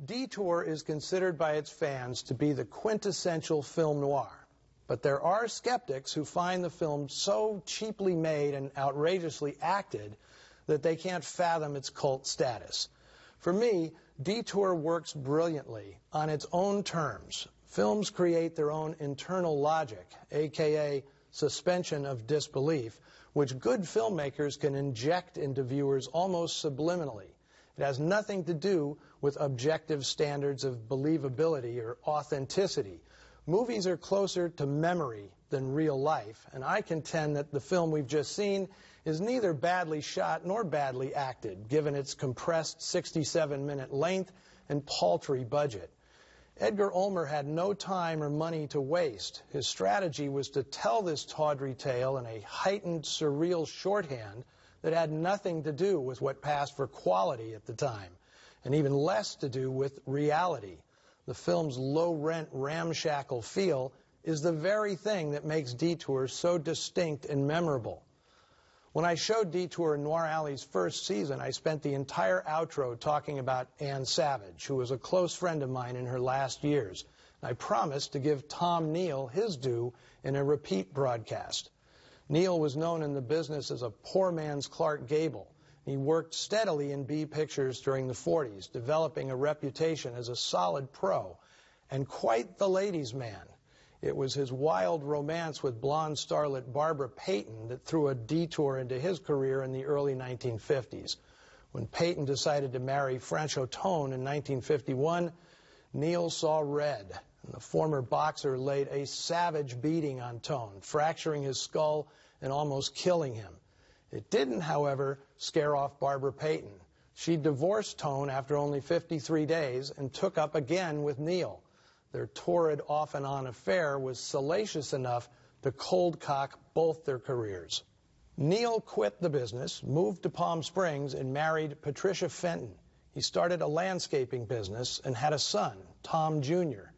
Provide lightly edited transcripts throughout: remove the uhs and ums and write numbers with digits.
Detour is considered by its fans to be the quintessential film noir. But there are skeptics who find the film so cheaply made and outrageously acted that they can't fathom its cult status. For me, Detour works brilliantly on its own terms. Films create their own internal logic, aka suspension of disbelief, which good filmmakers can inject into viewers almost subliminally. It has nothing to do with objective standards of believability or authenticity. Movies are closer to memory than real life, and I contend that the film we've just seen is neither badly shot nor badly acted, given its compressed 67-minute length and paltry budget. Edgar Ulmer had no time or money to waste. His strategy was to tell this tawdry tale in a heightened, surreal shorthand that had nothing to do with what passed for quality at the time, and even less to do with reality. The film's low-rent, ramshackle feel is the very thing that makes Detour so distinct and memorable. When I showed Detour in Noir Alley's first season, I spent the entire outro talking about Ann Savage, who was a close friend of mine in her last years. I promised to give Tom Neal his due in a repeat broadcast. Neal was known in the business as a poor man's Clark Gable. He worked steadily in B pictures during the 40s, developing a reputation as a solid pro and quite the ladies' man. It was his wild romance with blonde starlet Barbara Payton that threw a detour into his career in the early 1950s. When Payton decided to marry Franchot Tone in 1951, Neal saw red, and the former boxer laid a savage beating on Tone, fracturing his skull and almost killing him. It didn't, however, scare off Barbara Payton. She divorced Tone after only 53 days and took up again with Neal. Their torrid off-and-on affair was salacious enough to cold-cock both their careers. Neal quit the business, moved to Palm Springs, and married Patricia Fenton. He started a landscaping business and had a son, Tom Jr.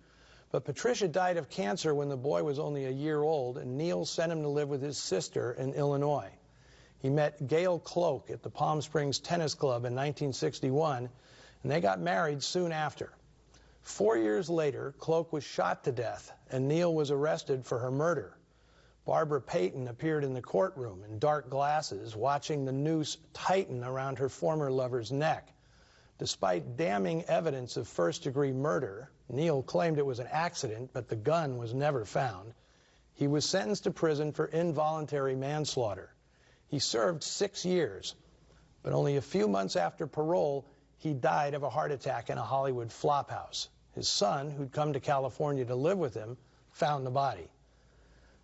But Patricia died of cancer when the boy was only a year old, and Neal sent him to live with his sister in Illinois. He met Gail Cloke at the Palm Springs Tennis Club in 1961, and they got married soon after. 4 years later, Cloke was shot to death, and Neal was arrested for her murder. Barbara Payton appeared in the courtroom in dark glasses, watching the noose tighten around her former lover's neck. Despite damning evidence of first-degree murder, Neal claimed it was an accident, but the gun was never found. He was sentenced to prison for involuntary manslaughter. He served 6 years, but only a few months after parole, he died of a heart attack in a Hollywood flophouse. His son, who'd come to California to live with him, found the body.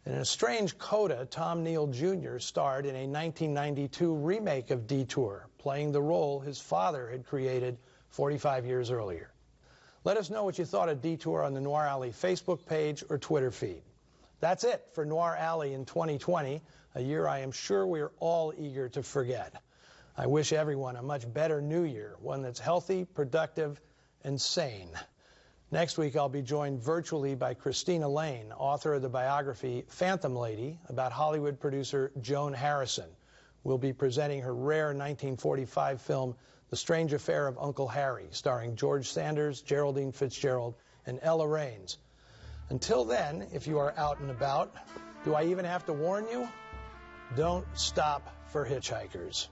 In a strange coda, Tom Neal Jr. starred in a 1992 remake of Detour, playing the role his father had created 45 years earlier. Let us know what you thought of Detour on the Noir Alley Facebook page or Twitter feed. That's it for Noir Alley in 2020, a year I am sure we are all eager to forget. I wish everyone a much better new year, one that's healthy, productive, and sane. Next week, I'll be joined virtually by Christina Lane, author of the biography Phantom Lady, about Hollywood producer Joan Harrison. We'll be presenting her rare 1945 film, The Strange Affair of Uncle Harry, starring George Sanders, Geraldine Fitzgerald, and Ella Raines. Until then, if you are out and about, do I even have to warn you? Don't stop for hitchhikers.